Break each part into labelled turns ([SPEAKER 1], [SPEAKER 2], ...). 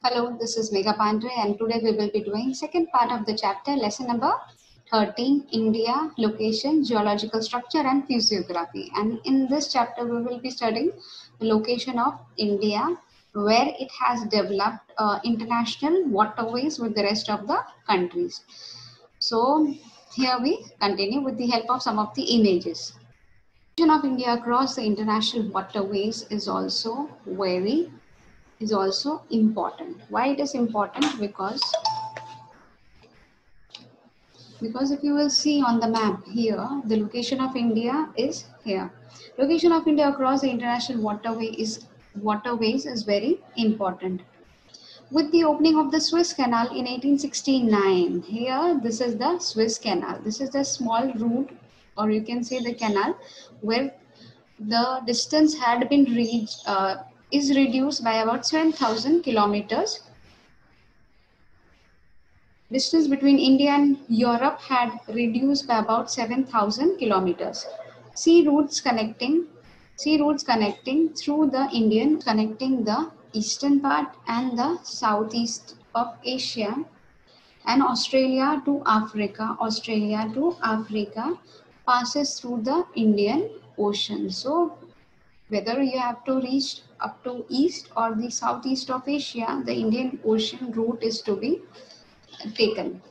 [SPEAKER 1] Hello, this is Megha Pandre, and today we will be doing second part of the chapter, lesson number 13, India, location, geological structure and physiography. And in this chapter, we will be studying the location of India, where it has developed international waterways with the rest of the countries. So here we continue with the help of some of the images. Of India across the international waterways is also important. Why it is important? Because if you will see on the map here, the location of India is here. Location of India across the international waterways is very important. With the opening of the Suez Canal in 1869, here this is the Suez Canal. This is the small route, or you can say the canal, where the distance had been reached is reduced by about 7,000 kilometers. Distance between India and Europe had reduced by about 7,000 kilometers. Sea routes connecting through the Indian, connecting the eastern part and the southeast of Asia and Australia to Africa. Passes through the Indian Ocean. So whether you have to reach up to east or the southeast of Asia, the Indian Ocean route is to be taken.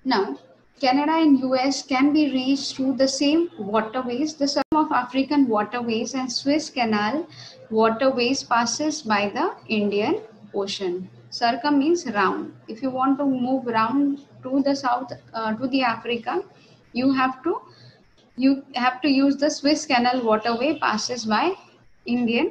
[SPEAKER 1] Now, Canada and US can be reached through the same waterways. The sum of African waterways and Suez Canal waterways passes by the Indian Ocean. Circum means round. If you want to move round to the south, to the Africa, you have to use the Suez Canal waterway passes by India.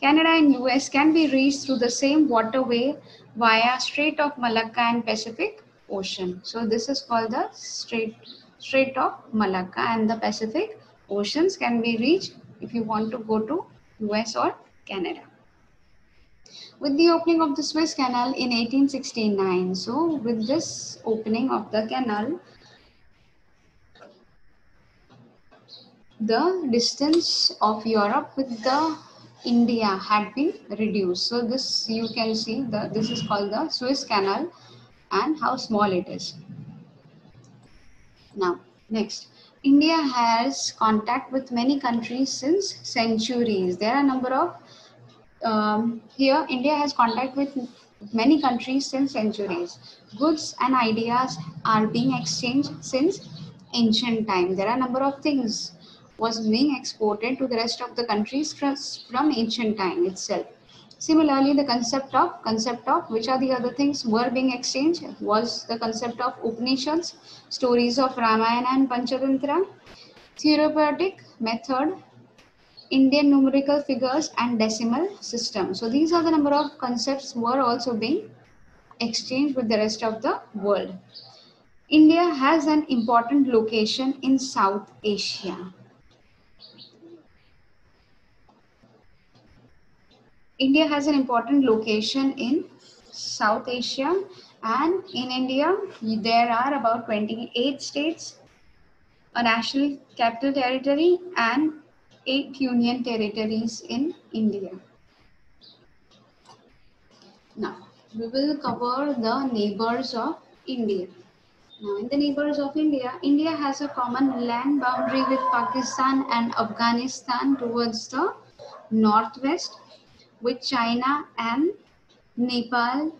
[SPEAKER 1] Canada and US can be reached through the same waterway via Strait of Malacca and Pacific Ocean. So this is called the Strait of Malacca, and the Pacific Oceans can be reached if you want to go to US or Canada. With the opening of the Suez Canal in 1869, so with this opening of the canal, the distance of Europe with the India had been reduced. So this you can see this is called the Suez Canal and how small it is. Now, next, India has contact with many countries since centuries. There are a number of here India has contact with many countries since centuries. Goods and ideas are being exchanged since ancient time. There are a number of things was being exported to the rest of the countries from ancient time itself. Similarly, the concept of which are the other things were being exchanged was the concept of Upanishads, stories of Ramayana and Panchatantra, therapeutic method, Indian numerical figures and decimal system. So these are the number of concepts were also being exchanged with the rest of the world. India has an important location in South Asia. India has an important location in South Asia, and in India there are about 28 states, a national capital territory and 8 union territories in India. Now, we will cover the neighbors of India. Now, in the neighbors of India, India has a common land boundary with Pakistan and Afghanistan towards the northwest, with China and Nepal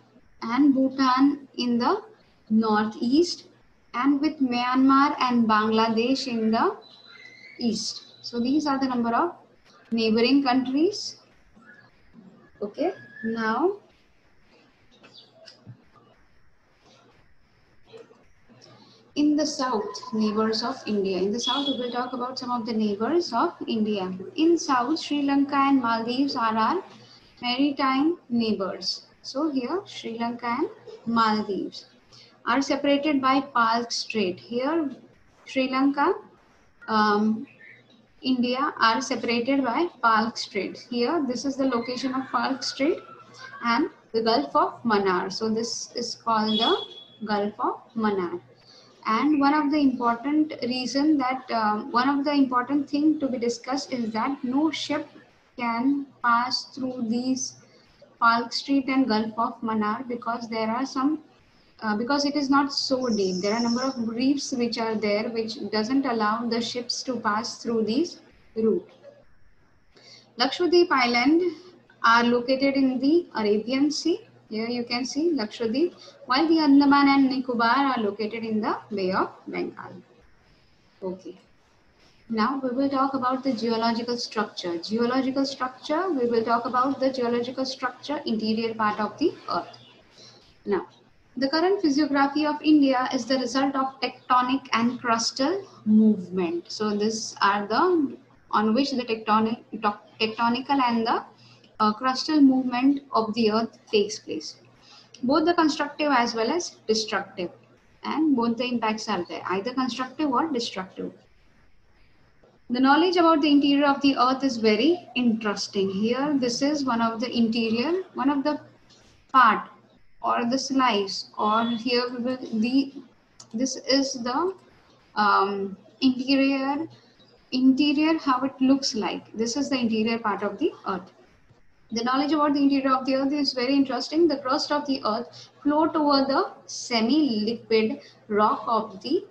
[SPEAKER 1] and Bhutan in the northeast, and with Myanmar and Bangladesh in the east. So these are the number of neighboring countries. Okay, now in the south, neighbors of India. In the south, we will talk about some of the neighbors of India. In south, Sri Lanka and Maldives are our maritime neighbors. So here, Sri Lanka and Maldives are separated by Palk Strait. Here, Sri Lanka, India are separated by Palk Strait. Here, this is the location of Palk Strait and the Gulf of Mannar. So this is called the Gulf of Mannar. And one of the important thing to be discussed is that no ship can pass through these Falk Street and Gulf of Mannar, because there are some because it is not so deep. There are a number of reefs which are there, which doesn't allow the ships to pass through these route. Lakshadweep Island are located in the Arabian Sea. Here you can see Lakshadweep, while the Andaman and Nicobar are located in the Bay of Bengal. Okay. Now we will talk about the geological structure. Geological structure, we will talk about the geological structure, interior part of the earth. Now, the current physiography of India is the result of tectonic and crustal movement. So these are the on which the tectonical and the crustal movement of the earth takes place. Both the constructive as well as destructive, and both the impacts are there, either constructive or destructive. The knowledge about the interior of the earth is very interesting. Here, this is one of the interior, one of the part or the slice, or here we will this is the interior how it looks like. This is the interior part of the earth. The knowledge about the interior of the earth is very interesting. The crust of the earth float over the semi-liquid rock of the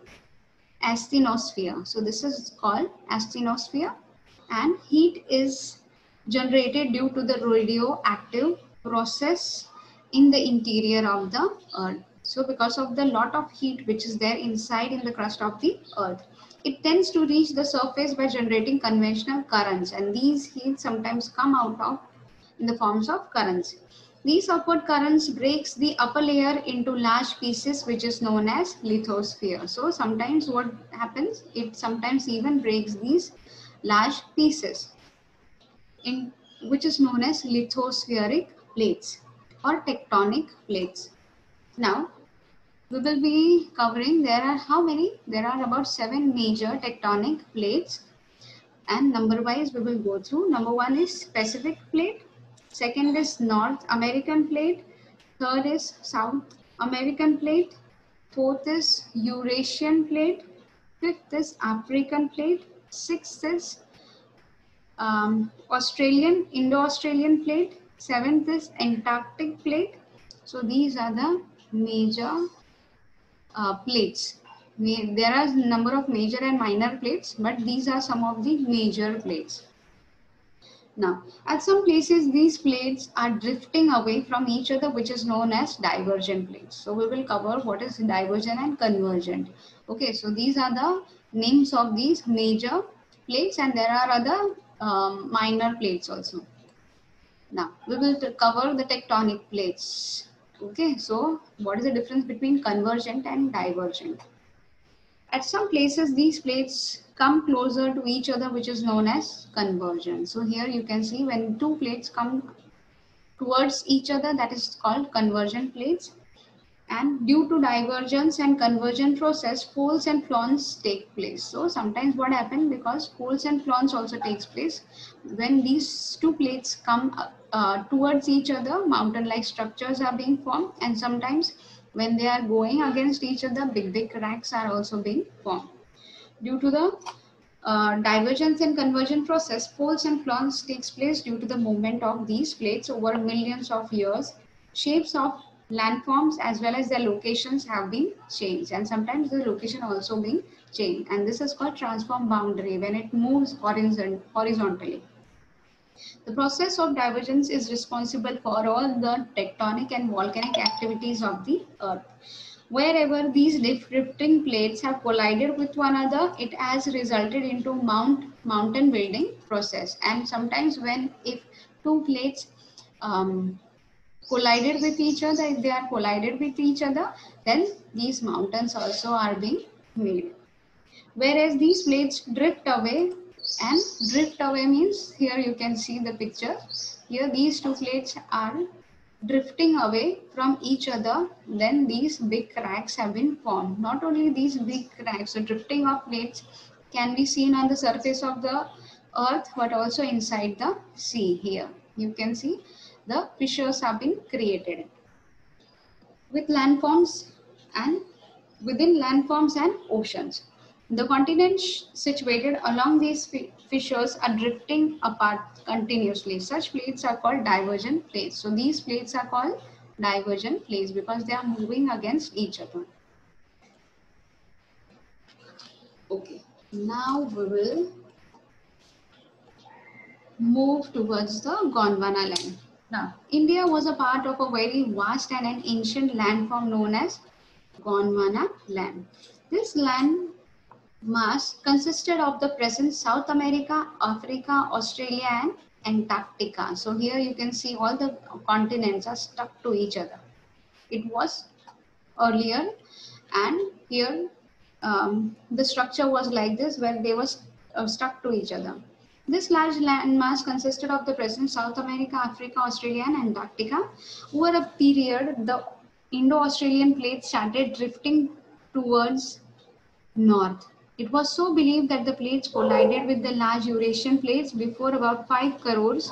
[SPEAKER 1] asthenosphere. So this is called asthenosphere, and heat is generated due to the radioactive process in the interior of the earth. So because of the lot of heat which is there inside in the crust of the earth, it tends to reach the surface by generating conventional currents, and these heat sometimes come out of in the forms of currents. These upward currents breaks the upper layer into large pieces, which is known as lithosphere. So sometimes what happens, it sometimes even breaks these large pieces, in which is known as lithospheric plates or tectonic plates. Now, we will be covering, there are how many? There are about 7 major tectonic plates, and number wise we will go through. Number 1 is Pacific plate. Second is North American plate. Third is South American plate. Fourth is Eurasian plate. Fifth is African plate. Sixth is Indo-Australian plate. Seventh is Antarctic plate. So these are the major plates. There are a number of major and minor plates, but these are some of the major plates. Now, at some places, these plates are drifting away from each other, which is known as divergent plates. So we will cover what is divergent and convergent. Okay, so these are the names of these major plates, and there are other minor plates also. Now, we will cover the tectonic plates. Okay, so what is the difference between convergent and divergent? At some places, these plates come closer to each other, which is known as convergence. So here you can see when two plates come towards each other, that is called convergent plates. And due to divergence and convergent process, poles and flans take place. So sometimes what happens, because poles and flans also takes place, when these two plates come towards each other, mountain-like structures are being formed, and sometimes when they are going against each other, big cracks are also being formed. Due to the divergence and convergence process, poles and flans takes place due to the movement of these plates over millions of years. Shapes of landforms as well as their locations have been changed, and sometimes the location also being changed, and this is called transform boundary when it moves horizontally. The process of divergence is responsible for all the tectonic and volcanic activities of the earth. Wherever these drifting plates have collided with one another, it has resulted into mountain building process. And sometimes if two plates collided with each other, if they are collided with each other, then these mountains also are being made. Whereas these plates drift away, and drift away means, here you can see the picture. Here these two plates are drifting away from each other, then these big cracks have been formed. Not only these big cracks, so drifting of plates can be seen on the surface of the earth, but also inside the sea. Here you can see the fissures have been created with landforms and within landforms and oceans. The continents situated along these fissures are drifting apart continuously. Such plates are called divergent plates. So these plates are called divergent plates because they are moving against each other. Okay, now we will move towards the Gondwana land. Now, India was a part of a very vast and an ancient landform known as Gondwana land. This land mass consisted of the present South America, Africa, Australia and Antarctica. So here you can see all the continents are stuck to each other. It was earlier, and here the structure was like this where they were stuck to each other. This large landmass consisted of the present South America, Africa, Australia and Antarctica. Over a period, the Indo-Australian plate started drifting towards north. It was so believed that the plates collided with the large Eurasian plates before about 5 crores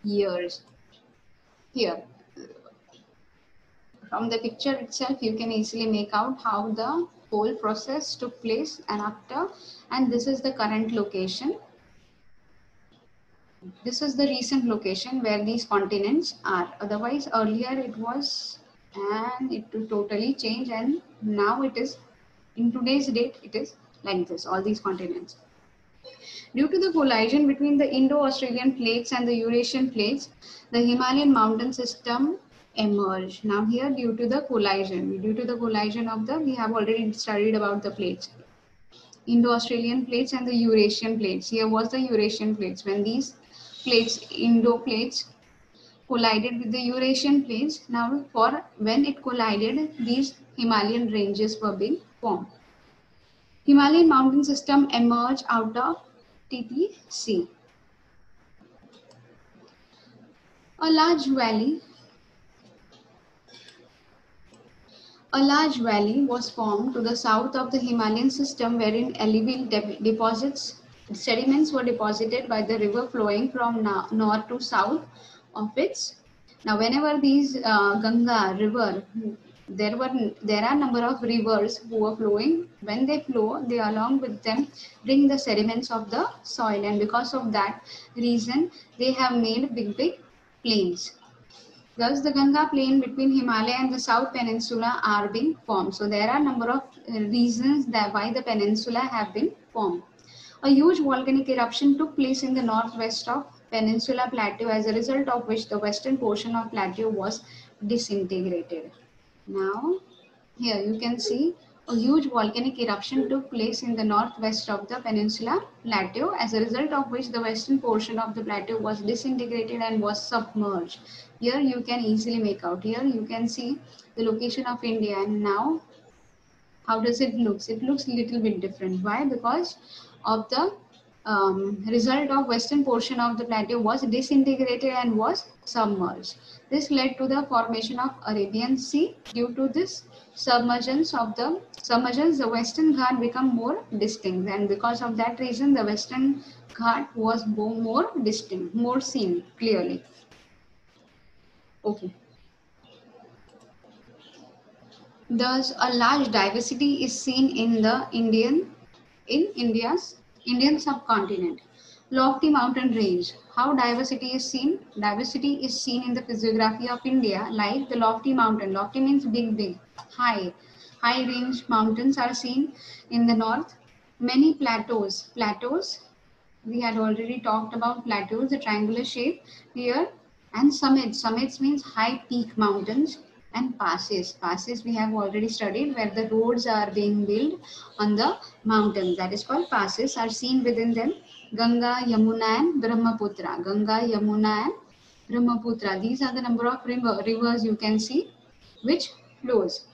[SPEAKER 1] years. Here, from the picture itself, you can easily make out how the whole process took place and this is the current location. This is the recent location where these continents are. Otherwise, earlier it was, and it totally changed, and now it is, in today's date, it is like this, all these continents. Due to the collision between the Indo-Australian plates and the Eurasian plates, the Himalayan mountain system emerged. Now here, due to the collision of the, we have already studied about the plates, Indo-Australian plates and the Eurasian plates. Here was the Eurasian plates. When these plates, Indo plates, collided with the Eurasian plates, now for when it collided, these Himalayan ranges were being formed. Himalayan mountain system emerged out of TPC. A large valley was formed to the south of the Himalayan system wherein alluvial deposits, sediments were deposited by the river flowing from north to south of its. Now whenever these Ganga river, there are number of rivers who are flowing. When they flow, they along with them bring the sediments of the soil, and because of that reason they have made big plains. Thus, the Ganga plain between Himalaya and the South Peninsula are being formed. So there are a number of reasons that why the peninsula have been formed. A huge volcanic eruption took place in the northwest of Peninsula Plateau, as a result of which the western portion of plateau was disintegrated. Now, here you can see a huge volcanic eruption took place in the northwest of the Peninsula Plateau, as a result of which the western portion of the plateau was disintegrated and was submerged. Here you can easily make out. Here you can see the location of India, and now how does it look? It looks a little bit different. Why? Because of the result of western portion of the plateau was disintegrated and was submerged. This led to the formation of Arabian Sea. Due to this submergence, the Western Ghat become more distinct, and because of that reason, the Western Ghat was more distinct, more seen clearly. Okay. Thus, a large diversity is seen in the India's Indian subcontinent. Lofty mountain range. How diversity is seen? Diversity is seen in the physiography of India, like the lofty mountain. Lofty means big, high. High range mountains are seen in the north. Many plateaus. Plateaus, we had already talked about plateaus, the triangular shape here. And summits. Summits means high peak mountains. And passes. Passes we have already studied, where the roads are being built on the mountains. That is called passes, are seen within them. Ganga, Yamuna and Brahmaputra. Ganga, Yamuna and Brahmaputra. These are the number of rivers you can see which flows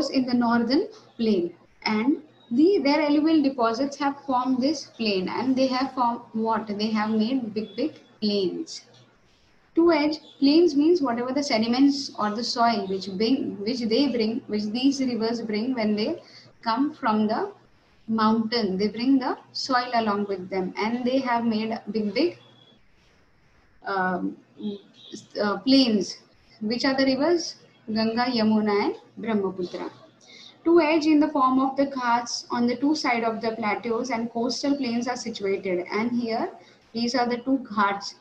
[SPEAKER 1] in the northern plain. And their alluvial deposits have formed this plain, and they have formed what? They have made big plains. Two-edge plains means whatever the sediments or the soil which these rivers bring when they come from the mountain, they bring the soil along with them, and they have made big plains. Which are the rivers? Ganga, Yamuna and Brahmaputra. Two edges in the form of the ghats on the two sides of the plateaus and coastal plains are situated. And here, these are the two ghats,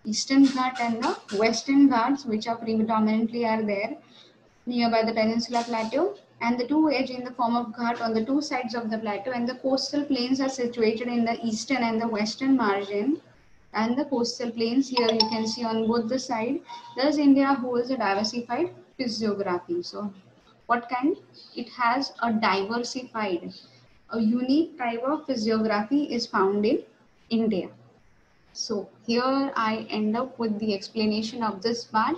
[SPEAKER 1] Eastern Ghat and the Western Ghats, which are predominantly are there nearby the Peninsula Plateau. And the two edge in the form of ghat on the two sides of the plateau, and the coastal plains are situated in the eastern and the western margin. And the coastal plains here you can see on both the side. Thus, India holds a diversified physiography. So, what kind? It has a diversified, a unique type of physiography is found in India. So, here I end up with the explanation of this part.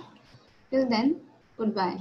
[SPEAKER 1] Till then, goodbye.